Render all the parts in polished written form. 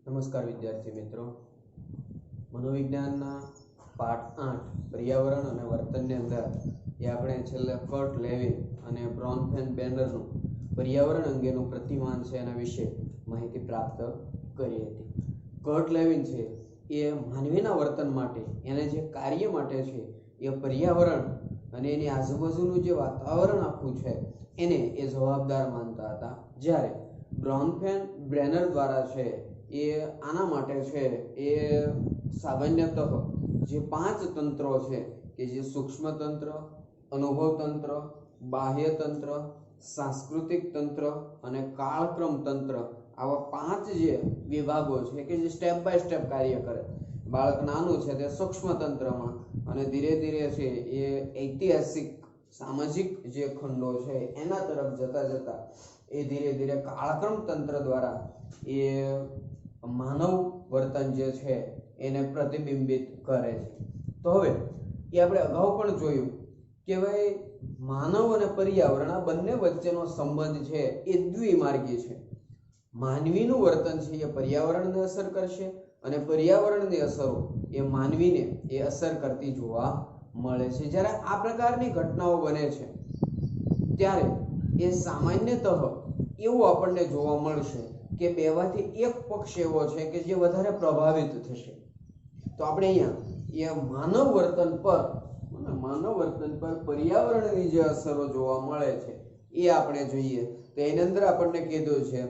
નમસ્કાર વિદ્યાર્થી મિત્રો, મનોવિજ્ઞાનના પાઠ 8 પર્યાવરણ અને વર્તનની અંદર આપણે છેલ્લે કર્ટ લેવિન અને બ્રોનફેન બેનરનું પર્યાવરણ અંગેનું પ્રતિમાન છે એના વિશે માહિતી પ્રાપ્ત કરી હતી. કર્ટ લેવિન છે એ માનવીના વર્તન માટે, એને જે કાર્ય માટે છે એ પર્યાવરણ અને એની આજુબાજુનું જે વાતાવરણ આખું છે એને એ જવાબદાર માનતા હતા, જ્યારે બ્રોનફેન બ્રેનર દ્વારા છે એ આના માટે છે એ સામાન્યતઃ જે 5 તંત્રો છે કે જે સૂક્ષ્મ તંત્ર, અનુભવ તંત્ર, બાહ્ય તંત્ર, સાંસ્કૃતિક તંત્ર અને કાળક્રમ તંત્ર, આવા 5 જે વિભાગો છે કે જે સ્ટેપ બાય સ્ટેપ કાર્ય કરે. બાળક નાનું છે તે સૂક્ષ્મ તંત્રમાં અને ધીરે ધીરે છે એ ઐતિહાસિક સામાજિક જે ખંડો છે એના તરફ જતા જતા એ ધીરે ધીરે કાળક્રમ તંત્ર દ્વારા એ માનવ વર્તન જે છે એને પ્રતિબિંબિત કરે છે. તો હવે એ આપણે અગાઉ પણ જોયું કે ભાઈ માનવ અને પર્યાવરણ આ બંને વચ્ચેનો સંબંધ છે એ દ્વિમાર્ગી છે. માનવીનું વર્તન છે એ પર્યાવરણને અસર કરશે અને પર્યાવરણની અસરો એ માનવીને એ અસર કરતી જોવા મળે છે. જ્યારે આ પ્રકારની ઘટનાઓ બને છે ત્યારે એ સામાન્યતઃ એવું આપણને જોવા મળશે કે બેમાંથી એક પક્ષ એવો છે કે જે વધારે પ્રભાવિત થશે. તો આપણે અહીંયા એ માનવ વર્તન પર પર્યાવરણની જે અસરો જોવા મળે છે એ આપણે જોઈએ. તો એની અંદર આપણને કીધું છે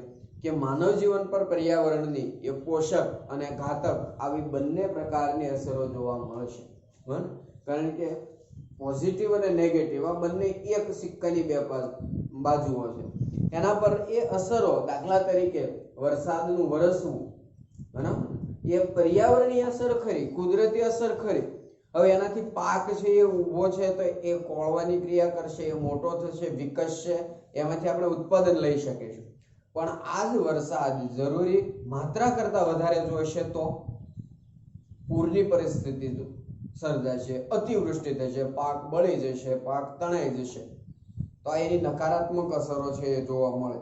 કે માનવ જીવન પર પર્યાવરણની એ પોષક અને ઘાતક આવી બંને પ્રકારની અસરો જોવા મળશે. કારણ કે પોઝિટિવ અને નેગેટિવ આ બંને એક સિક્કાની બે બાજુઓ છે. એના પર એ અસરો, દાખલા તરીકે વરસાદનું વરસવું, બરાબર, એ પર્યાવરણીય અસર ખરી, કુદરતી અસર ખરી. હવે એનાથી પાક છે એ ઊભો છે તો એ કોળવાની ક્રિયા કરશે, એ મોટો થશે, વિકસશે, એમાંથી આપણે ઉત્પાદન લઈ શકીશું. પણ આ જ વરસાદ જરૂરી માત્રા કરતા વધારે જોઈશે તો પૂરની પરિસ્થિતિ સર્જાશે, અતિવૃષ્ટિ થશે, પાક બળી જશે, પાક તણાઈ જશે. તો એની નકારાત્મક અસરો છે એ જોવા મળે.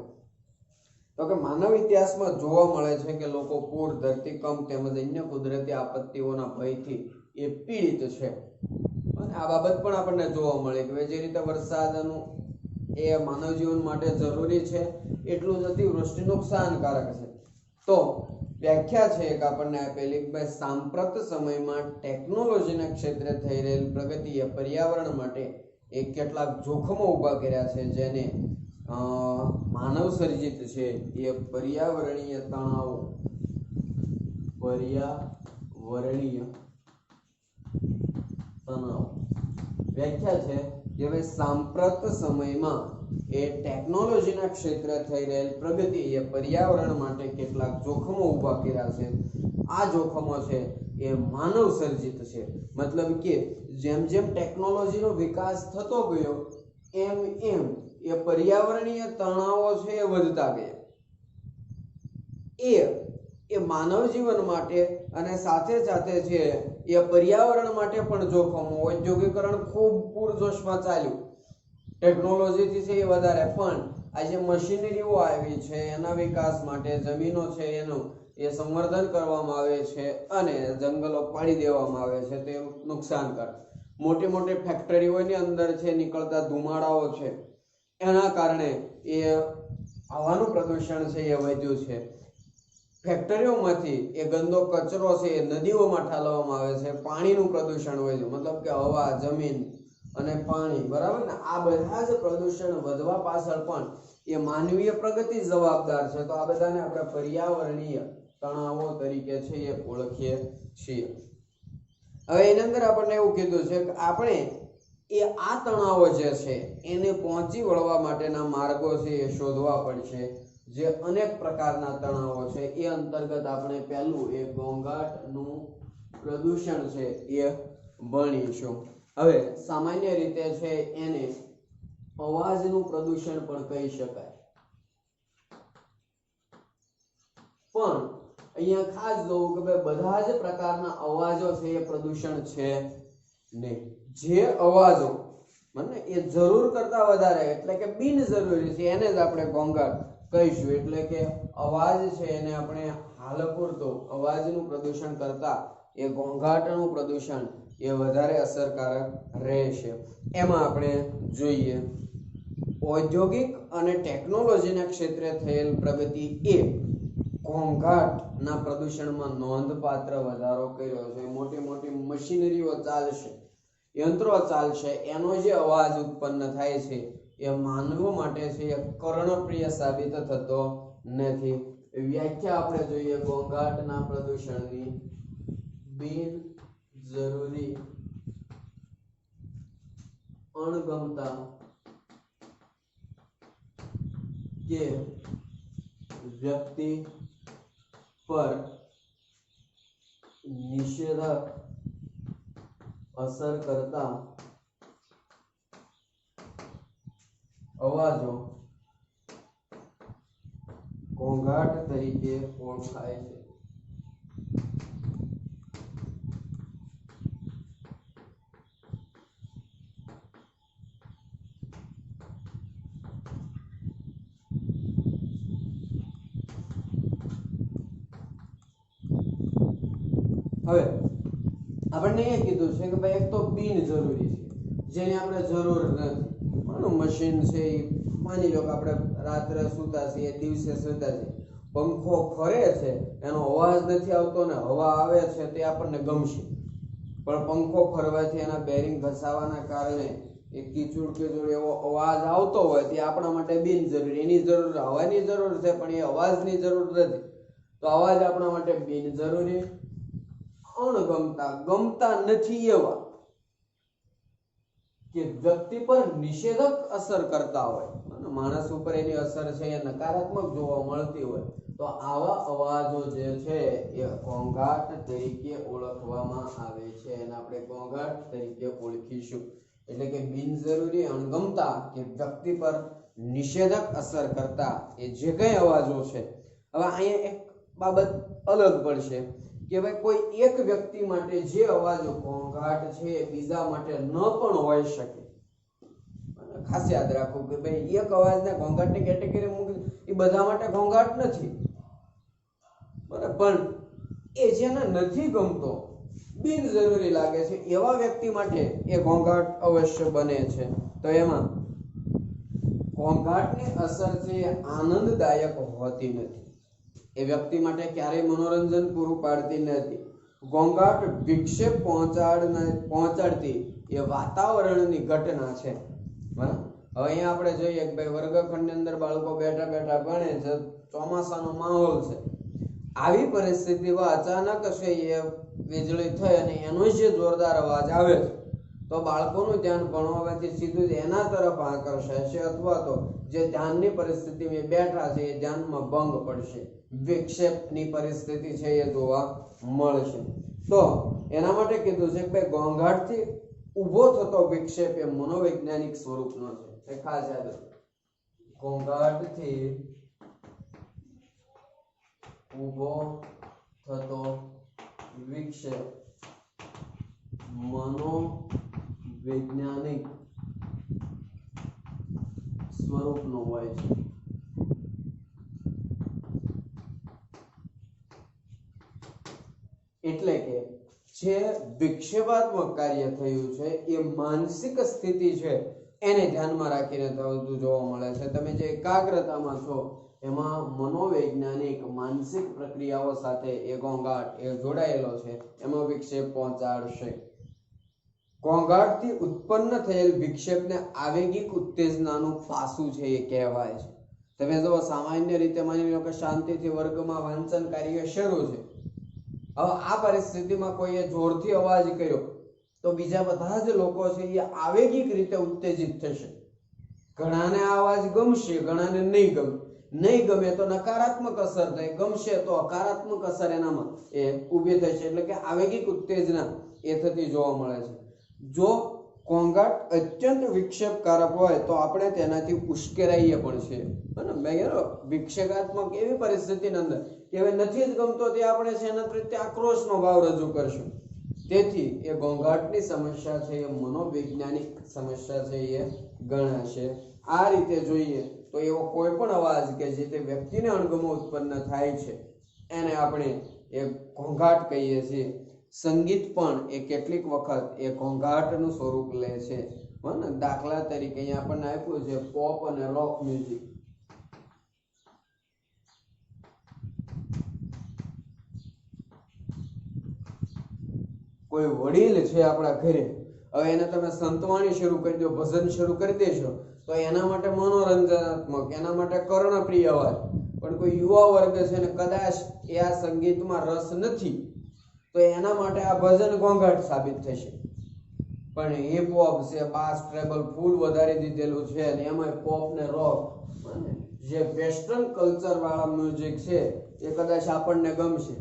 તો કે માનવ ઇતિહાસમાં જોવા મળે છે કે લોકો પૂર, ધરતીકંપ તેમજ અન્ય કુદરતી આપત્તિઓના ભયથી એ પીડિત છે. અને આ બાબત પણ આપણને જોવા મળે કે જે રીતે વરસાદનું એ માનવ જીવન માટે જરૂરી છે એટલું જ અતિવૃષ્ટિ નુકસાનકારક છે. તો વ્યાખ્યા છે એક આપણને આપેલી કે સાંપ્રત સમયમાં ટેકનોલોજીના ક્ષેત્રે થઈ રહેલી પ્રગતિએ પર્યાવરણ માટે એ કેટલાક જોખમો ઊભા કર્યા છે, જેને માનવ સર્જિત છે એ પર્યાવરણીય તણાવો, વ્યાખ્યા છે કે ભાઈ સાંપ્રત સમયમાં એ ટેકનોલોજીના ક્ષેત્રે થઈ રહેલ પ્રગતિ એ પર્યાવરણ માટે કેટલાક જોખમો ઊભા કર્યા છે. આ જોખમો છે એ માનવ સર્જિત છે. મતલબ કે જેમ જેમ ટેકનોલોજીનો વિકાસ થતો ગયો એમ એમ એ પર્યાવરણીય તણાવો છે એ વધતા ગયા. એ માનવ જીવન માટે અને સાથે સાથે છે એ પર્યાવરણ માટે પણ જોખમો. ઔદ્યોગિકરણ ખૂબ પૂરજોશમાં ચાલ્યું, ટેકનોલોજીથી છે એ વધારે, પણ આજે મશીનરીઓ આવી છે એના વિકાસ માટે જમીનો છે એનું એ સંવર્ધન કરવામાં આવે છે અને જંગલો પાડી દેવામાં આવે છે. તે નુકસાનકારક. મોટી મોટી ફેક્ટરીઓની અંદર છે નીકળતા ધુમાડાઓ છે એના કારણે એ હવાનું પ્રદૂષણ છે એ વધ્યું છે. ફેક્ટરીઓમાંથી એ ગંદો કચરો છે એ નદીઓમાં ઠાલવવામાં આવે છે. પાણીનું પ્રદૂષણ વધ્યું, મતલબ કે હવા, જમીન અને પાણી, બરાબર ને, આ બધા જ પ્રદૂષણ વધવા પાછળ પણ એ માનવીય પ્રગતિ જવાબદાર છે. તો આ બધાને આપણે પર્યાવરણીય તણાવો તરીકે છે એ ઓળખીએ છીએ. હવે એની અંદર આપણને એવું કીધું છે કે આપણે એ આ તણાવો જે છે એને પહોંચી વળવા માટેના માર્ગો છે એ શોધવા પડશે. જે અનેક પ્રકારના તણાવો છે એ અંતર્ગત આપણે પહેલું એ ઘોંઘાટનું પ્રદૂષણ છે એ ભણીશું. હવે સામાન્ય રીતે છે એને અવાજનું પ્રદૂષણ પણ કહી શકાય. પણ અહીંયા ખાસ જોવું કે ભાઈ બધા જ પ્રકારના અવાજો છે એ પ્રદૂષણ છે નહીં. જે અવાજો એ જરૂર કરતા વધારે એટલે કે બિનજરૂરી છે એને જ આપણે ઘોંઘાટ કહીશું. એટલે કે અવાજ છે એને આપણે હાલ પૂરતો અવાજનું પ્રદૂષણ કરતા એ ઘોંઘાટનું પ્રદૂષણ એ વધારે અસરકારક રહેશે. એમાં આપણે જોઈએ ઔદ્યોગિક અને ટેકનોલોજીના ક્ષેત્રે થયેલ પ્રગતિ એ ઘોંઘાટના પ્રદૂષણમાં નોંધપાત્ર વધારો કર્યો છે. મોટી મોટી મશીનરીઓ ચાલશે, યંત્રો ચાલશે, એનો જે અવાજ ઉત્પન્ન થાય છે એ માનવો માટે છે એ કર્ણપ્રિય સાબિત થતો નથી. વ્યાખ્યા આપણે જોઈએ ઘોંઘાટના પ્રદૂષણની: બિન જરૂરી, અણગમતા કે વ્યક્તિ પર નિષેધક અસર કરતા અવાજો ઘોંઘાટ તરીકે ઓળખાય છે. હવે આપણને એ કીધું છે કે ભાઈ એક તો બિનજરૂરી છે, જેની આપણે જરૂર નથી. મશીન છે એ માની લો કે આપણે રાત્રે સૂતા છીએ, દિવસે સૂતા છીએ, પંખો ફરે છે એનો અવાજ નથી આવતો ને હવા આવે છે તે આપણને ગમશે, પણ પંખો ફરવાથી એના બેરિંગ ઘસાવાના કારણે એ કીચુડ એવો અવાજ આવતો હોય તે આપણા માટે બિનજરૂરી. એની જરૂર હવાની જરૂર છે પણ એ અવાજની જરૂર નથી, તો અવાજ આપણા માટે બિનજરૂરી. અણગમતા, ગમતા નથી એવા કે વ્યક્તિ પર નિષેધક અસર કરતા હોય, માણસ ઉપર એની અસર છે એ નકારાત્મક જોવા મળતી હોય, તો આવા અવાજો જે છે એ ઘોંઘાટ તરીકે ઓળખવામાં આવે છે અને આપણે ઘોંઘાટ તરીકે ઓળખીશું. એટલે કે બિનજરૂરી, અણગમતા કે વ્યક્તિ પર નિષેધક અસર કરતા એ જે કઈ અવાજો છે. હવે અહીંયા એક બાબત અલગ પડશે કે ભાઈ કોઈ એક વ્યક્તિ માટે જે અવાજો ઘોંઘાટ છે બીજા માટે ન પણ હોઈ શકે. ખાસ યાદ રાખો કે ભાઈ એક અવાજને ઘોંઘાટની કેટેગરી મૂકી એ બધા માટે ઘોંઘાટ નથી, બરાબર, પણ એ જેને નથી ગમતો, બિનજરૂરી લાગે છે એવા વ્યક્તિ માટે એ ઘોંઘાટ અવશ્ય બને છે. તો એમાં ઘોંઘાટની અસર છે આનંદદાયક હોતી નથી, એ વ્યક્તિ માટે ક્યારેય મનોરંજન પૂરું પાડતી નથી. ઘોંઘાટ વિક્ષેપ પહોંચાડતી એ વાતાવરણની ઘટના છે. હવે અહીંયા આપણે જોઈએ કે ભાઈ વર્ગખંડની અંદર બાળકો બેઠા બેઠા ભણે છે, ચોમાસાનો માહોલ છે, આવી પરિસ્થિતિમાં અચાનક છે એ વીજળી થઈ અને એનો જે જોરદાર અવાજ આવે છે તો બાળકોનું ધ્યાન ભણવાથી સીધું જ એના તરફ આકર્ષાય છે, અથવા તો જે ધ્યાનની પરિસ્થિતિમાં બેઠા છે એ ધ્યાનમાં ભંગ પડશે, વિક્ષેપની પરિસ્થિતિ છે એ જોવા મળશે. તો એના માટે કીધું છે કે ઘોંઘાટથી ઊભો થતો વિક્ષેપ એ મનોવૈજ્ઞાનિક સ્વરૂપનો છે. એ ખાસ યાદ રાખો, ઘોંઘાટથી ઊભો થતો વિક્ષેપ મનોવૈજ્ઞાનિક સ્વરૂપનો હોય છે. એટલે કે જે વિક્ષેપાત્મક કાર્ય થયું છે એ માનસિક સ્થિતિ છે એને ધ્યાનમાં રાખીને થતું જોવા મળે છે. તમે જે એકાગ્રતામાં છો એમાં મનોવૈજ્ઞાનિક માનસિક પ્રક્રિયાઓ સાથે એ ઘોંઘાટ એ જોડાયેલો છે, એમાં વિક્ષેપ પહોંચાડશે. ઘોંઘાટથી ઉત્પન્ન થયેલ વિક્ષેપને આવેગિક ઉત્તેજનાનું પાસું છે એ કહેવાય છે. તમે જો સામાન્ય રીતે માની લો કે શાંતિથી વર્ગમાં વાંચન કાર્ય શરૂ છે, હવે આ પરિસ્થિતિમાં કોઈએ જોરથી અવાજ કર્યો તો બીજા બધા જ લોકો છે એ આવેગિક રીતે ઉત્તેજિત થશે. ઘણાને આ અવાજ ગમશે, ઘણાને નહીં ગમે. નહીં ગમે તો નકારાત્મક અસર થાય, ગમશે તો હકારાત્મક અસર એનામાં એ ઊભી થશે. એટલે કે આવેગિક ઉત્તેજના એ થતી જોવા મળે છે. જો ઘોંઘાટ અત્યંત વિક્ષેપકારક હોય તો આપણે તેનાથી ઉશ્કેરાઈએ પણ છે. વિક્ષેપાત્મક એવી પરિસ્થિતિની અંદર કે હવે નથી જ ગમતો તે આપણે છે એના પ્રત્યે આક્રોશનો ભાવ રજૂ કરશું. તેથી એ ઘોંઘાટની સમસ્યા છે એ મનોવૈજ્ઞાનિક સમસ્યા છે એ ગણાશે. આ રીતે જોઈએ તો એવો કોઈ પણ અવાજ કે જે તે વ્યક્તિને અણગમો ઉત્પન્ન થાય છે એને આપણે એક ઘોંઘાટ કહીએ છીએ. સંગીત પણ એ કેટલીક વખત એ ઘોંઘાટનું સ્વરૂપ લે છે. દાખલા તરીકે અહીંયા આપણને આપ્યું છે પોપ અને રોક મ્યુઝિક. કોઈ વડીલ છે આપણા ઘરે, હવે એને તમે સંતવાણી શરૂ કરી દો, ભજન શરૂ કરી દેશો તો એના માટે મનોરંજનાત્મક, એના માટે કર્ણપ્રિય અવાજ. પણ કોઈ યુવા વર્ગ છે ને કદાચ એ આ સંગીતમાં રસ નથી તો એના માટે આ ભજન ઘોંઘાટ સાબિત થશે. પણ હિપ હોપ છે, બાસ ટ્રેબલ ફૂલ વધારી દીધેલું છે અને એમાં પોપ ને રોક જે વેસ્ટર્ન કલ્ચર વાળા મ્યુઝિક છે એ કદાચ આપણને ગમશે.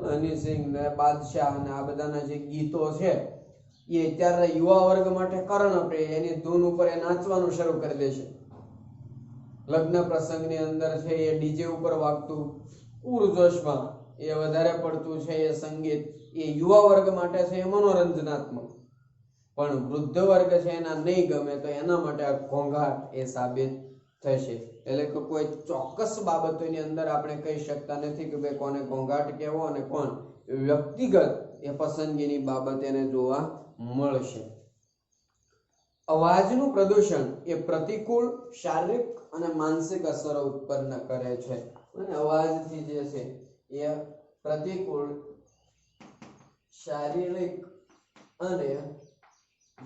હની સિંહ ને બાદશાહ અને આ બધાના જે ગીતો છે એ અત્યારે યુવા વર્ગ માટે કર્ણપ્રિય, એની ધૂન ઉપર એ નાચવાનું શરૂ કરી દેશે. લગ્ન પ્રસંગની અંદર છે એ ડીજે ઉપર વાગતું પૂરજોશમાં એ વધારે પડતું છે એ સંગીત એ યુવા વર્ગ માટે છે એ મનોરંજનાત્મક. પણ વૃદ્ધ વર્ગ છે એના નહીં ગમે તો એના માટે આ ઘોંઘાટ એ સાબિત થશે. એટલે કે કોઈ ચોક્કસ બાબતોની અંદર આપણે કહી શકતા નથી કે ભાઈ કોને ઘોંઘાટ કહેવો અને કોણ વ્યક્તિગત એ પસંદગીની બાબત એને જોવા મળશે. અવાજનું પ્રદૂષણ એ પ્રતિકૂળ શારીરિક અને માનસિક અસરો ઉત્પન્ન કરે છે. અને અવાજથી જે છે એ પ્રતિકૂળ શારીરિક અને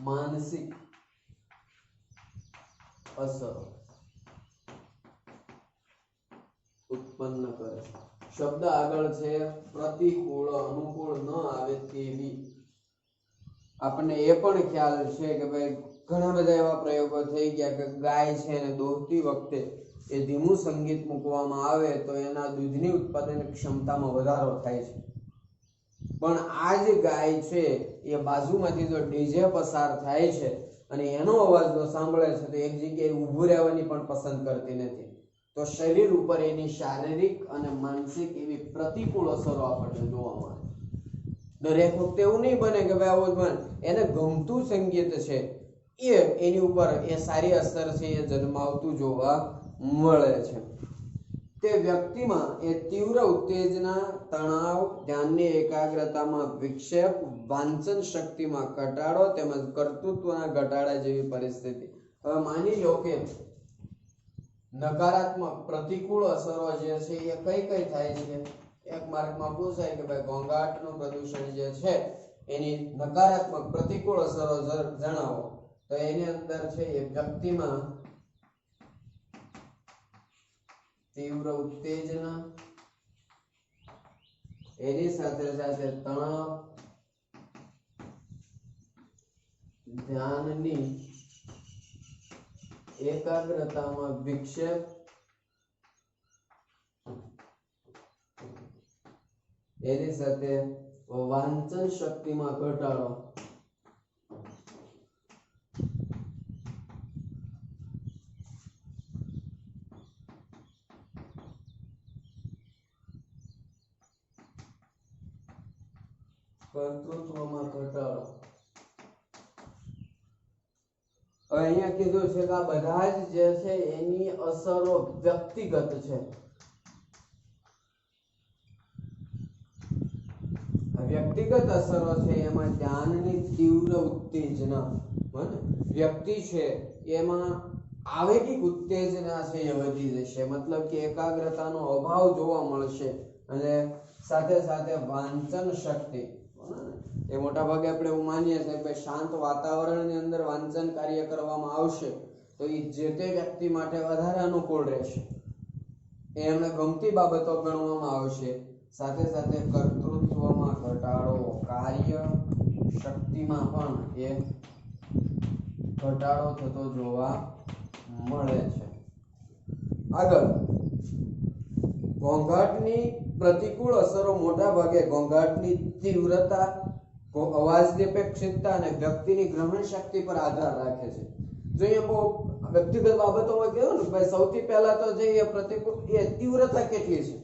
માનસિક અસરો ઉત્પન્ન કરે છે. શબ્દ આગળ છે પ્રતિકૂળ, અનુકૂળ ન આવે તેવી. આપણને એ પણ ખ્યાલ છે કે ભાઈ ઘણા બધા એવા પ્રયોગો થઈ ગયા કે ગાય છે ને દોહતી વખતે એ ધીમું સંગીત મૂકવામાં આવે તો એના દૂધની ઉત્પાદન ક્ષમતામાં વધારો થાય છે. પણ આ જે ગાય છે એ બાજુમાંથી જો ડીજે પસાર થાય છે અને એનો અવાજ જો સાંભળે છે તો એક જગ્યાએ ઊભું રહેવાની પણ પસંદ કરતી નથી. તો શરીર ઉપર એની શારીરિક અને માનસિક એવી પ્રતિકૂળ અસરો આપણને જોવા મળે. દરેક વખતે એવું નહીં બને કે ભાઈ આવું એને ગમતું સંગીત છે એ એની ઉપર એ સારી અસર છે એ જન્માવતું જોવા મળે છે. તે વ્યક્તિમાં એ તીવ્ર ઉત્તેજના, તણાવ, ધ્યાનની એકાગ્રતામાં વિક્ષેપ, વાંચન શક્તિમાં ઘટાડો તેમજ કર્તૃત્વના ઘટાડા જેવી પરિસ્થિતિ. હવે માની લો કે નકારાત્મક પ્રતિકૂળ અસરો જે છે એ કઈ કઈ થાય છે. એક માર્કમાં પૂછાય કે ભાઈ ઘોંઘાટનું પ્રદૂષણ જે છે એની નકારાત્મક પ્રતિકૂળ અસરો જણાવો. તો એની અંદર છે એ વ્યક્તિમાં તીવ્ર ઉત્તેજના, એની સાથે સાથે તણાવ, ધ્યાનની એકાગ્રતામાં વિક્ષેપ, એની સાથે વાંચન શક્તિમાં ઘટાડો, કર્તૃત્વમાં ઘટાડો. હવે અહીંયા કીધું છે કે આ બધા જ જે છે એની અસરો વ્યક્તિગત છે. વ્યક્તિગત અસરો છે એમાં ધ્યાનની તીવ્ર ઉત્તેજના, વ્યક્તિ છે એમાં આવેગિક ઉત્તેજના છે એ વધી જશે, મતલબ કે એકાગ્રતાનો અભાવ જોવા મળશે. અને સાથે સાથે વાંચન શક્તિ, એ મોટા ભાગે આપણે એવું માનીએ છીએ કે શાંત વાતાવરણની અંદર વાંચન કાર્ય કરવામાં આવશે તો એ જે તે વ્યક્તિ માટે વધારે અનુકૂળ રહેશે, એમને ગમતી બાબતો ગણવામાં આવશે. સાથે સાથે કર્તૃત્વમાં ઘટાડો, કાર્ય શક્તિમાં પણ એ ઘટાડો થતો જોવા મળે છે. આગળ ઘોંઘાટની પ્રતિકૂળ અસરો મોટા ભાગે ઘોંઘાટની તીવ્રતા, અવાજની અપેક્ષિતતા અને વ્યક્તિની ગ્રહણ શક્તિ પર આધાર રાખે છે. જો એ બહુ વ્યક્તિગત બાબતોમાં કહેવું ને ભાઈ સૌથી પહેલા તો જે એ પ્રતિકૂળ એ તીવ્રતા કેટલી છે.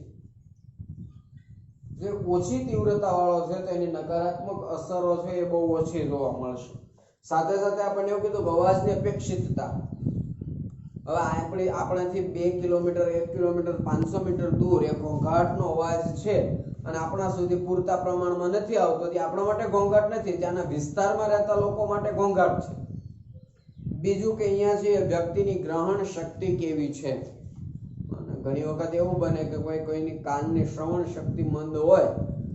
જે ઓછી તીવ્રતા વાળો છે તો એની નકારાત્મક અસરો છે એ બહુ ઓછી જોવા મળશે. સાથે સાથે આપણને એવું કીધું કે અવાજની અપેક્ષિતતા, હવે આપણાથી 2 કિલોમીટર 1 કિલોમીટર 500 મીટર દૂર એ ઘોંઘાટનો અવાજ છે અને આપણા સુધી પૂરતા પ્રમાણમાં નથી આવતો, તે આપણા માટે ઘોંઘાટ નથી, ત્યાંના વિસ્તારમાં રહેતા લોકો માટે ઘોંઘાટ છે. બીજું કે અહીંયા છે વ્યક્તિની ગ્રહણ શક્તિ કેવી છે. અને ઘણી વખત એવું બને કે કોઈની કાનની શ્રવણ શક્તિ મંદ હોય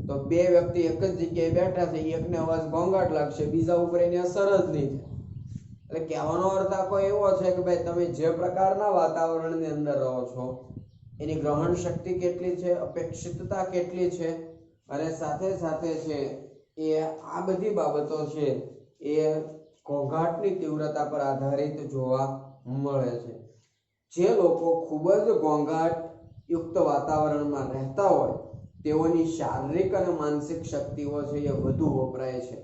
તો બે વ્યક્તિ એક જ જગ્યાએ બેઠા છે, એકને અવાજ ઘોંઘાટ લાગશે, બીજા ઉપર એની અસર જ નહીં થાય. એટલે કહેવાનો અર્થ આખો એવો છે કે ભાઈ તમે જે પ્રકારના વાતાવરણની અંદર રહો છો એની ગ્રહણ શક્તિ કેટલી છે, અપેક્ષિતતા કેટલી છે, અને સાથે સાથે છે એ આ બધી બાબતો છે એ ઘોંઘાટની તીવ્રતા પર આધારિત જોવા મળે છે. જે લોકો ખૂબ જ ઘોંઘાટ યુક્ત વાતાવરણમાં રહેતા હોય તેઓની શારીરિક અને માનસિક શક્તિઓ છે એ વધુ વપરાય છે.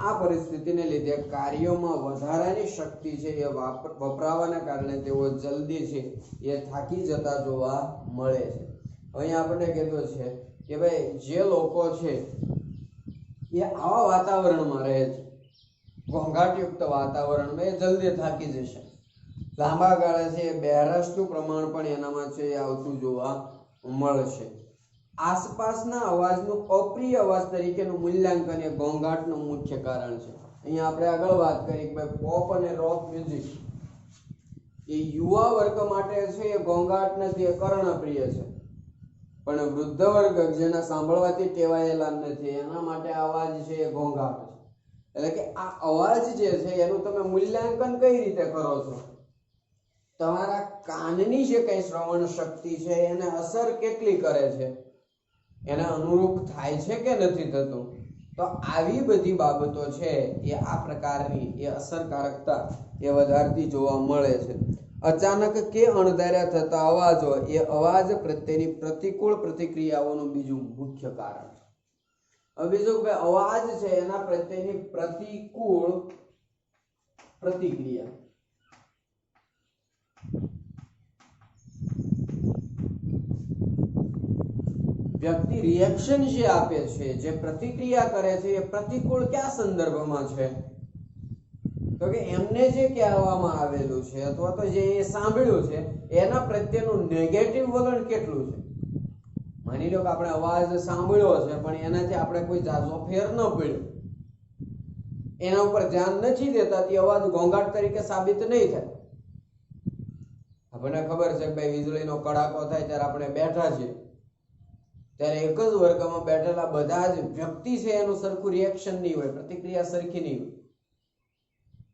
આ પરિસ્થિતિને લીધે કાર્યોમાં વધારાની શક્તિ છે એ વપરાવાના કારણે તેઓ જલ્દી છે એ થાકી જતા જોવા મળે છે. અહીંયા આપણે કીધું છે કે ભાઈ જે લોકો છે એ આવા વાતાવરણમાં રહે છે, ઘોંઘાટયુક્ત વાતાવરણમાં, એ જલ્દી થાકી જશે. લાંબા ગાળે છે બહેરાશનું પ્રમાણ પણ એનામાં છે એ આવતું જોવા મળશે. આસપાસના અવાજનું અપ્રિય અવાજ તરીકેનું મૂલ્યાંકન એ ઘોંઘાટનું મુખ્ય કારણ છે. અહીંયા આપણે આગળ વાત કરી કે ભાઈ પોપ અને રોક મ્યુઝિક એ યુવા વર્ગ માટે છે એ ઘોંઘાટ નથી, એ કર્ણપ્રિય છે. પણ વૃદ્ધ વર્ગ જેના સાંભળવાથી ટેવાયેલા નથી એના માટે અવાજ છે એ ઘોંઘાટ છે. એટલે કે આ અવાજ જે છે એનું તમે મૂલ્યાંકન કઈ રીતે કરો છો? તમારા કાનની જે કઈ શ્રવણ શક્તિ છે એને અસર કેટલી કરે છે, એને અનુરૂપ થાય છે કે નથી થતું? તો આવી બધી બાબતો છે એ આ પ્રકારની એ અસરકારકતા એ વધારતી જોવા મળે છે. અચાનક કે અણધાર્યા થતા અવાજો એ અવાજ પ્રત્યેની પ્રતિકૂળ પ્રતિક્રિયાઓનું બીજું મુખ્ય કારણ છે. હવે બીજું કે અવાજ છે એના પ્રત્યેની પ્રતિકૂળ પ્રતિક્રિયા. વ્યક્તિ રિએક્શન જે આપે છે, જે પ્રતિક્રિયા કરે છે, એ પ્રતિકૂળ કયા સંદર્ભમાં છે? તો કે એમને જે કહેવામાં આવેલું છે અથવા તો જે એ સાંભળ્યું છે એના પ્રત્યેનું નેગેટિવ વલણ કેટલું છે. માની લો કે આપણે અવાજ સાંભળ્યો છે પણ એનાથી આપણે કોઈ ઝાઝો ફેર ન પડ્યો, એના ઉપર ધ્યાન નથી દેતા, તે અવાજ ઘોંઘાટ તરીકે સાબિત નહીં થાય. આપણને ખબર છે કે ભાઈ વીજળીનો કડાકો થાય ત્યારે આપણે બેઠા છીએ, ત્યારે એક જ વર્ગમાં બેઠેલા બધા જ વ્યક્તિ છે એનું સરખું રિએક્શન નહીં હોય, પ્રતિક્રિયા સરખી નહીં હોય.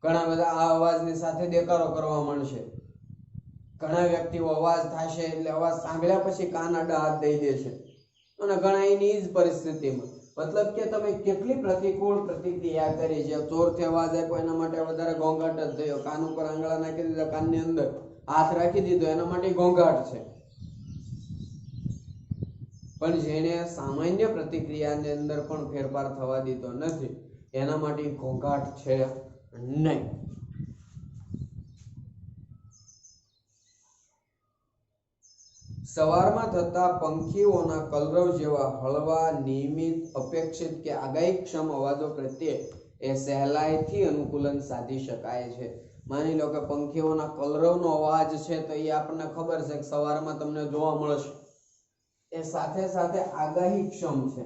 ઘણા બધા આ અવાજની સાથે દેકારો કરવા માંડશે, ઘણા વ્યક્તિઓ અવાજ થશે એટલે અવાજ સાંભળ્યા પછી કાન આડા હાથ દઈ દેશે, અને ઘણા એની જ પરિસ્થિતિમાં. મતલબ કે તમે કેટલી પ્રતિકૂળ પ્રતિક્રિયા કરી છે. જોરથી અવાજ આપ્યો એના માટે વધારે ઘોંઘાટ જ થયો, કાન ઉપર આંગળા નાખી દીધા, કાનની અંદર હાથ રાખી દીધો એના માટે ઘોંઘાટ છે. પણ જેને સામાન્ય પ્રતિક્રિયાની અંદર પણ ફેરફાર થવા દીધો નથી એના માટે ઘોંઘાટ છે નહીં. સવારમાં થતા પંખીઓના કલરવ જેવા હળવા, નિયમિત, અપેક્ષિત કે આગાહીક્ષમ અવાજો પ્રત્યે એ સહેલાઈથી અનુકૂલન સાધી શકાય છે. માની લો કે પંખીઓના કલરવનો અવાજ છે તો એ આપણને ખબર છે કે સવારમાં તમને જોવા મળશે, એ સાથે સાથે આગાહીક્ષમ છે.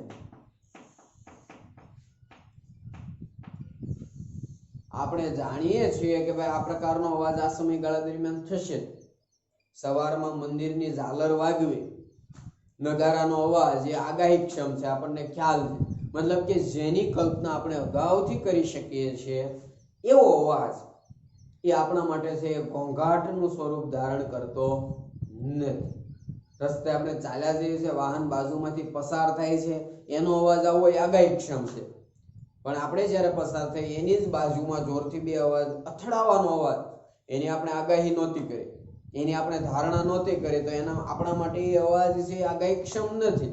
આપણે જાણીએ છીએ કે ભાઈ આ પ્રકારનો અવાજ આ સમયગાળા દરમિયાન થશે. સવારમાં મંદિરની ઝાલર વાગવી, નગારાનો અવાજ એ આગાહીક્ષમ છે, આપણને ખ્યાલ છે. મતલબ કે જેની કલ્પના આપણે અગાઉથી કરી શકીએ છીએ એવો અવાજ એ આપણા માટે છે એ ઘોંઘાટનું સ્વરૂપ ધારણ કરતો નથી. રસ્તે આપણે ચાલ્યા જઈએ છીએ, વાહન બાજુમાંથી પસાર થાય છે, એનો અવાજ આવો એ આગાહીક્ષમ છે. પણ આપણે જ્યારે પસાર થઈ એની જ બાજુમાં જોરથી બે અવાજ અથડાવાનો અવાજ, એની આપણે આગાહી નહોતી કરી, એની આપણે ધારણા નહોતી કરી, તો એના આપણા માટે એ અવાજ છે આગાહીક્ષમ નથી.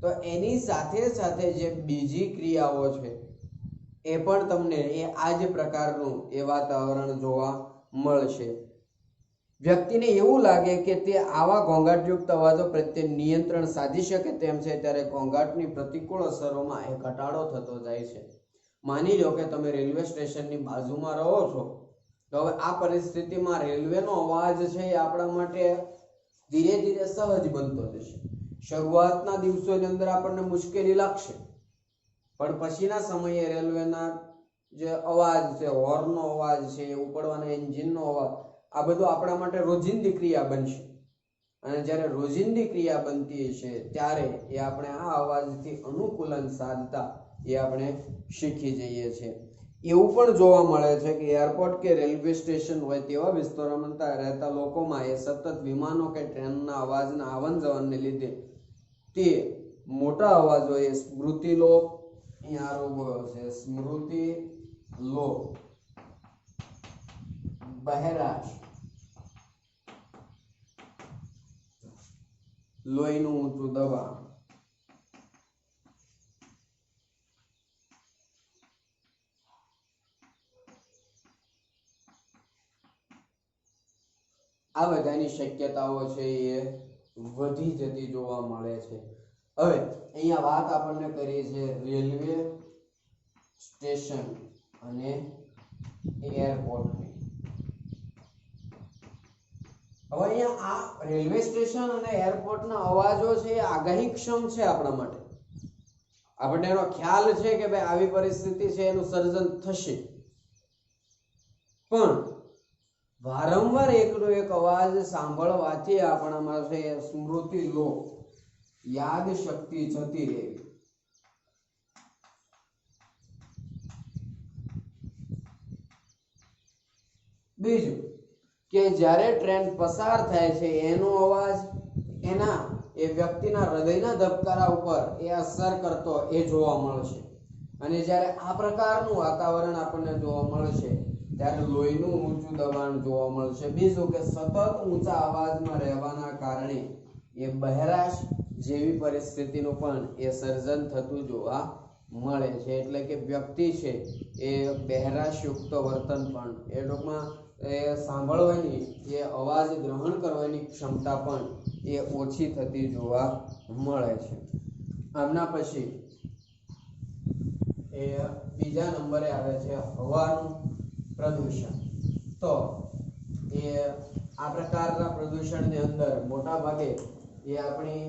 તો એની સાથે સાથે જે બીજી ક્રિયાઓ છે એ પણ તમને એ આ જ પ્રકારનું એ વાતાવરણ જોવા મળશે. વ્યક્તિને એવું લાગે કે તે આવા ઘોંઘાટયુક્ત અવાજો પ્રત્યે નિયંત્રણ સાધી શકે તેમ છે ત્યારે ઘોંઘાટની પ્રતિકૂળ અસરોમાં એ ઘટાડો થતો જાય છે. માની લો કે તમે રેલવે સ્ટેશનની બાજુમાં રહો છો તો હવે આ પરિસ્થિતિમાં રેલવેનો અવાજ છે એ આપણા માટે ધીરે ધીરે સહજ બનતો જશે. શરૂઆતના દિવસોની અંદર આપણને મુશ્કેલી લાગશે, પણ પછીના સમયે રેલવેના જે અવાજ છે, હોર્નનો અવાજ છે, ઉપડવાના એન્જિનનો અવાજ, આ બધું આપણા માટે રોજિંદી ક્રિયા બનશે. અને જ્યારે રોજિંદી ક્રિયા બનતી છે ત્યારે એ આપણે આ અવાજથી અનુકૂલન સાધતા એ આપણે શીખી જઈએ છીએ. એવું પણ જોવા મળે છે કે એરપોર્ટ કે રેલવે સ્ટેશન હોય તેવા વિસ્તારોમાં રહેતા લોકોમાં એ સતત વિમાનો કે ટ્રેનના અવાજના આવન જવાનને લીધે તે મોટા અવાજો એ સ્મૃતિલોપ, અહીંયા આરોગ્ય છે, સ્મૃતિલોપ, બહેરાશ, લોહીનું ઊંચું દબાણ, આ બધાની શક્યતાઓ છે એ વધી જતી જોવા મળે છે. હવે અહીંયા વાત આપણને કરી છે રેલવે સ્ટેશન અને એરપોર્ટની. હવે અહીંયા આ રેલવે સ્ટેશન અને એરપોર્ટના અવાજો છે એ આગાહીક્ષમ છે આપણા માટે. આપણને એનો ખ્યાલ છે કે ભાઈ આવી પરિસ્થિતિ છે એનું સર્જન થશે, પણ વારંવાર એકનો એક અવાજ સાંભળવાથી આપણામાં છે સ્મૃતિ લોપ, યાદ શક્તિ જતી રહેવી. બીજું કે જ્યારે ટ્રેન પસાર થાય છે એનો અવાજ એના એ વ્યક્તિના હૃદયના ધબકારા ઉપર એ અસર કરતો એ જોવા મળશે. અને જ્યારે આ પ્રકારનું વાતાવરણ આપણને જોવા મળશે ત્યારે લોહીનું ઊંચું દબાણ જોવા મળશે. બીજું કે સતત ઊંચા અવાજમાં રહેવાના કારણે એ બહેરાશ જેવી પરિસ્થિતિનું પણ એ સર્જન થતું જોવા મળે છે. એટલે કે વ્યક્તિ છે એ બહેરાશયુક્ત વર્તન પણ, એ ટૂંકમાં એ સાંભળવાની, એ અવાજ ગ્રહણ કરવાની ક્ષમતા પણ એ ઓછી થતી જોવા મળે છે. આમના પછી એ બીજા નંબરે આવે છે હવાનું પ્રદૂષણ. તો એ આ પ્રકારના પ્રદૂષણની અંદર મોટા ભાગે એ આપણી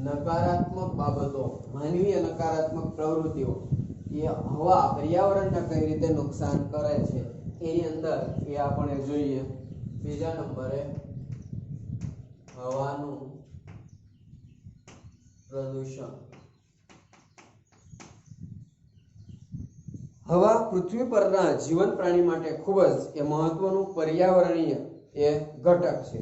નકારાત્મક બાબતો, માનવીય નકારાત્મક પ્રવૃત્તિઓ, એ હવા, પર્યાવરણને કઈ રીતે નુકસાન કરે છે એની અંદર એ આપણે જોઈએ. બીજા નંબરે હવાનું પ્રદૂષણ. હવા પૃથ્વી પરના જીવંત પ્રાણી માટે ખૂબ જ એ મહત્વનું પર્યાવરણીય એ ઘટક છે.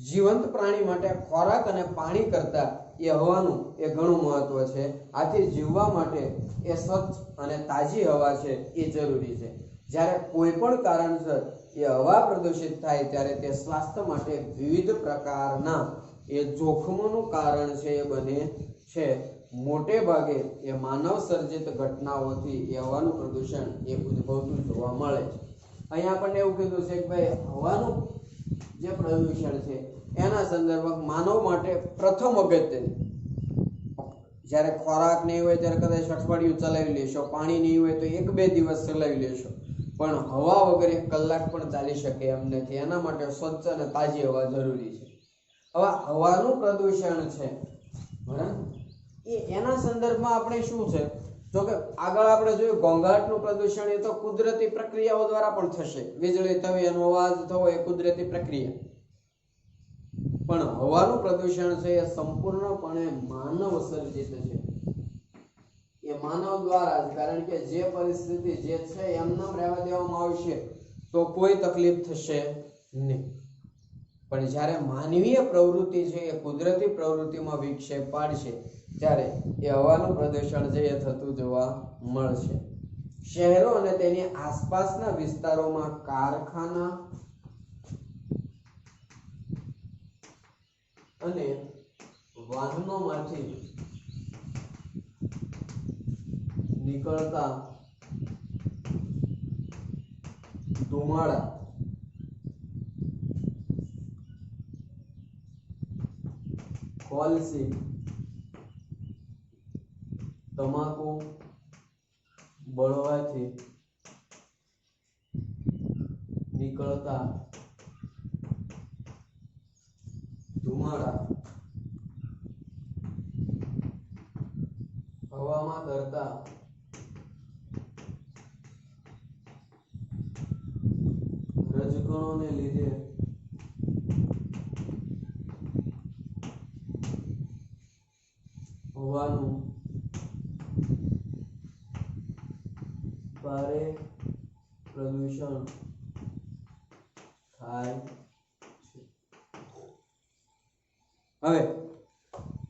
જીવંત પ્રાણી માટે ખોરાક અને પાણી કરતા એ હવાનું એ ઘણું મહત્વ છે. આથી જીવવા માટે એ સ્વચ્છ અને તાજી હવા છે એ જરૂરી છે. જ્યારે કોઈ પણ કારણસર એ હવા પ્રદૂષિત થાય ત્યારે તે સ્વાસ્થ્ય માટે વિવિધ પ્રકારના એ જોખમોનું કારણ છે એ બને છે. મોટે ભાગે એ માનવ સર્જિત ઘટનાઓથી એ હવાનું પ્રદૂષણ એ ઉદ્ભવતું જોવા મળે છે. અહીંયા આપણને એવું કીધું છે કે ભાઈ હવાનું જે પ્રદૂષણ છે એના સંદર્ભમાં માનવ માટે પ્રથમ અગત્યનું, જ્યારે ખોરાક નહીં હોય ત્યારે કદાચ અઠવાડિયું ચલાવી લેશો, પાણી નહીં હોય તો 1-2 દિવસ ચલાવી લેશો, પણ હવા વગર 1 કલાક પણ ચાલી શકે એમ નથી. એના માટે સ્વચ્છ અને તાજી હવા જરૂરી છે. હવે હવાનું પ્રદૂષણ છે બરાબર, એ એના સંદર્ભમાં આપણે શું છે, જો કે આગળ આપણે જોયું ઘોંઘાટનું પ્રદૂષણ એ તો કુદરતી પ્રક્રિયાઓ દ્વારા પણ થશે. વીજળી થવી, એનો અવાજ થવો એ કુદરતી પ્રક્રિયા. પણ હવાનું પ્રદૂષણ છે એ સંપૂર્ણપણે માનવ સર્જિત છે. એ માનવ દ્વારા જ, કારણ કે જે પરિસ્થિતિ જે છે એમને રહેવા દેવામાં આવશે તો કોઈ તકલીફ થશે નહીં. પણ જ્યારે માનવીય પ્રવૃત્તિ છે એ કુદરતી પ્રવૃત્તિમાં વિક્ષેપ પાડશે ત્યારે એ હવાનું પ્રદૂષણ છે એ થતું જોવા મળશે. શહેરો અને તેની આસપાસના વિસ્તારોમાં કારખાના અને વાહનોમાંથી નીકળતા ધુમાડા, કોલસી, તમાકુ બળવાથી નીકળતા ધુમાડા હવામાં તરતા રજકણોને લીધે હવાનું ભારે પ્રદૂષણ થાય છે। હવે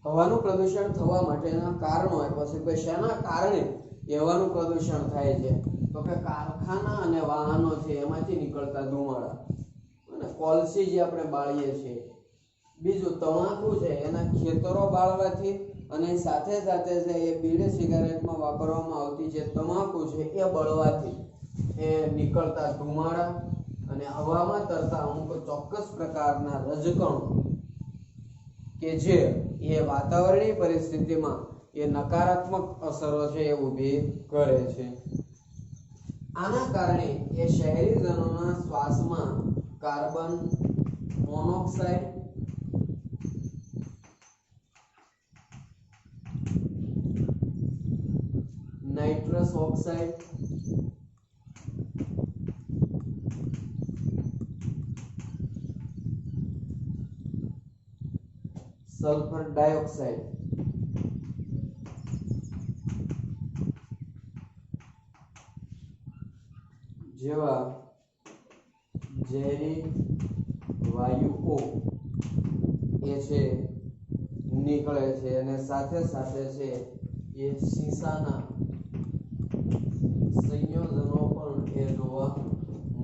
હવાનું પ્રદૂષણ થવા માટેના કારણો આપ્યા છે કે શેના કારણે હવાનું પ્રદૂષણ થાય છે, તો કે કારખાના અને વાહનો છે એમાંથી નીકળતા ધુમાડા અને કોલસી જે આપણે બાળીએ છીએ, બીજું તમાકુ છે એના ખેતરો બાળવાથી અને સાથે સાથે છે એ બીડી સિગારેટમાં વાપરવામાં આવતી જે તમાકુ છે એ બળવાથી એ નીકળતા ધુમાડા અને હવામાં તરતા અમુક ચોક્કસ પ્રકારના રજકણો કે જે એ વાતાવરણીય પરિસ્થિતિમાં એ નકારાત્મક અસરો છે એ ઊભી કરે છે। આના કારણે એ શહેરીજનોના શ્વાસમાં carbon monoxide, nitrous oxide, sulphur dioxide જેવા ઝેરી વાયુઓ એ છે નીકળે છે અને સાથે સાથે છે એ શીશાના સંયોજનો પણ એ જોવા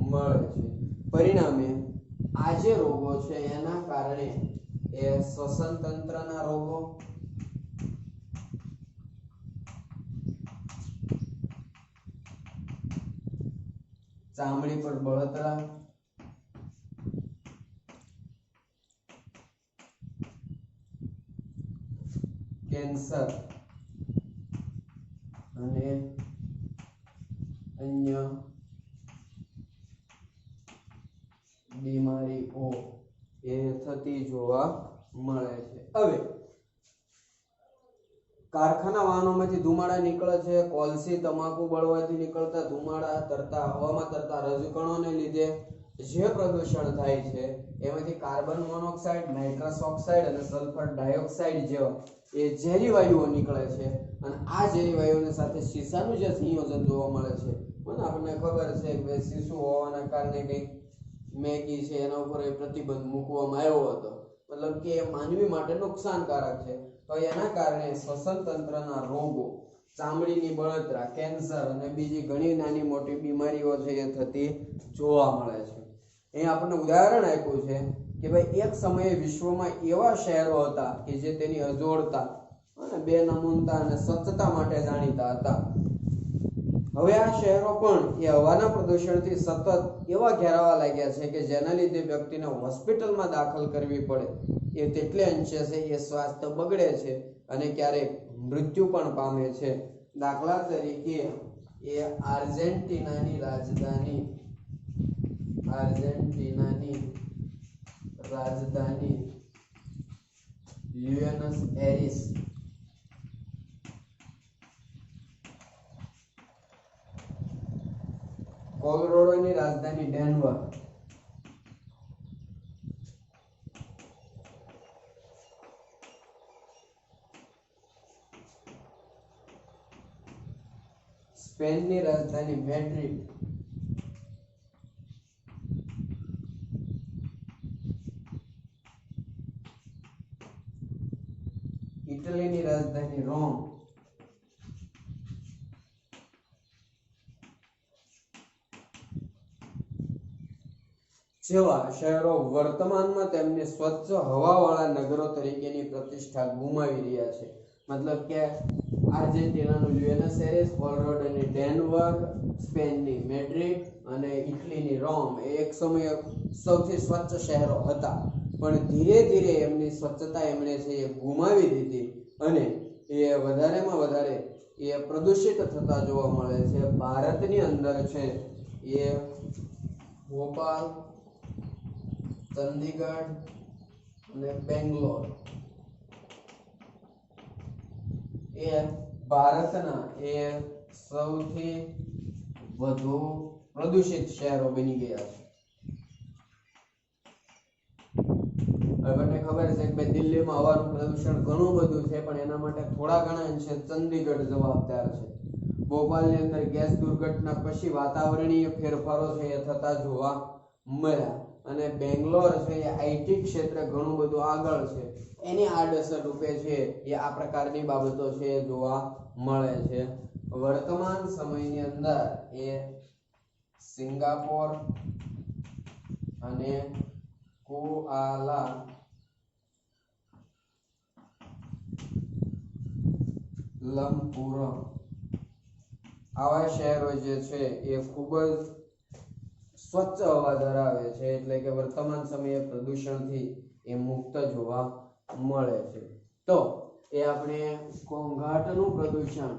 મળે છે। પરિણામે આ જે રોગો છે એના કારણે એ શ્વસન તંત્રના રોગો, ચામડી પર બળતરા, કેન્સર અને અન્ય બીમારીઓ એ થતી જોવા મળે છે। હવે કારખાના વાહનોમાંથી ધુમાડા નીકળે છે, કોલસી તમાકુ બળવાથી નીકળતા ધુમાડા તરતા હવામાં તરતા રજકણોને લીધે જે પ્રદૂષણ થાય છે એમાંથી કાર્બન મોનોક્સાઇડ, નાઇટ્રસ ઓક્સાઇડ અને સલ્ફર ડાયોક્સાઇડ જેવા એ ઝેરી વાયુઓ નીકળે છે અને આ ઝેરી વાયુઓની સાથે શીશાનું જે સંયોજન જોવા મળે છે, પણ આપણને ખબર છે કે શીશુ હોવાના કારણે કંઈક મેગી છે એના ઉપર પ્રતિબંધ મૂકવામાં આવ્યો હતો, મતલબ કે એ માનવી માટે નુકસાનકારક છે। તો એના કારણે શ્વસન તંત્રના રોગો, ચામડીની બળતરા, કેન્સર અને બીજી ઘણી નાની મોટી બીમારીઓ છે એ થતી જોવા મળે છે। અહીં આપણને ઉદાહરણ આપ્યું છે કે ભાઈ એક સમયે વિશ્વમાં એવા શહેરો હતા કે જે તેની અજોડતા અને બેનમૂનતા અને સ્વચ્છતા માટે જાણીતા હતા। હવે આ શહેરો પણ એ હવાના પ્રદૂષણથી સતત એવા ઘેરાવા લાગ્યા છે કે જેના લીધે વ્યક્તિને હોસ્પિટલમાં દાખલ કરવી પડે એ તેટલે અંશે છે એ સ્વાસ્થ્ય બગડે છે અને ક્યારેક મૃત્યુ પણ પામે છે। દાખલા તરીકે એ આર્જેન્ટિનાની રાજધાની બ્યુએનસ એરિસ, કોલોરાડોની રાજધાની ડેનવર, સ્પેનની રાજધાની મેડ્રિડ, ઇટલીની રાજધાની રોમ, જેવા શહેરો વર્તમાનમાં તેમની સ્વચ્છ હવાવાળા નગરો તરીકેની પ્રતિષ્ઠા ગુમાવી રહ્યા છે। મતલબ કે આર્જેન્ટિનાનું બ્યુએનસ એરિસ, કોલોરાડોની ડેનવર, સ્પેનની મેડ્રિડ અને ઇટલીની રોમ એ એક સમયે સૌથી સ્વચ્છ શહેરો હતા, પણ ધીરે ધીરે એમની સ્વચ્છતા એમણે છે એ ગુમાવી દીધી અને એ વધારેમાં વધારે એ પ્રદૂષિત થતા જોવા મળે છે। ભારતની અંદર છે એ ભોપાલ, ચંદીગઢ અને બેંગ્લોર એ ભારતના એ સૌથી વધુ પ્રદૂષિત શહેરો બની ગયા છે. આપણને ખબર છે કે દિલ્હીમાં હવાનું પ્રદૂષણ ઘણું બધું છે, પણ એના માટે થોડા ઘણા અંશે ચંદીગઢ જવાબદાર છે. ભોપાલની અંદર ગેસ દુર્ઘટના પછી વાતાવરણીય ફેરફારો છે એ થતા જોવા મળ્યા, અને બેંગ્લોર છે એ આઈટી ક્ષેત્રે ઘણું બધું આગળ છે, એની આડઅસર રૂપે છે એ આ પ્રકારની બાબતો છે એ જોવા મળે છે. વર્તમાન સમયની અંદર એ સિંગાપોર અને કુઆલા લમપુર આવા શહેરો જે છે એ ખૂબ જ સ્વચ્છ હવા ધરાવે છે, એટલે કે વર્તમાન સમયે પ્રદૂષણથી એ મુક્ત જોવા મળે છે. તો એ આપણે ઘોંઘાટનું પ્રદૂષણ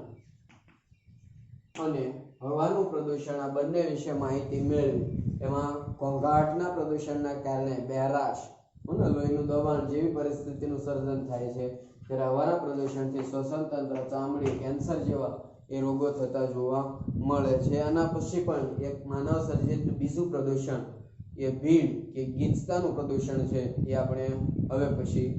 અને હવાનું પ્રદૂષણ આ બંને વિશે માહિતી મેળવી. એમાં ઘોંઘાટના પ્રદૂષણના કારણે બહેરાશ અને લોહીનું દબાણ જેવી પરિસ્થિતિનું સર્જન થાય છે, ત્યારે હવાના પ્રદૂષણથી શ્વસન તંત્ર, ચામડી, કેન્સર જેવા એ રોગો થતા જોવા મળે છે. આના પછી પણ એક માનવ સર્જિત બીજું પ્રદૂષણ એ ભીડ કે ગીચતાનું પ્રદૂષણ છે એ આપણે હવે પછી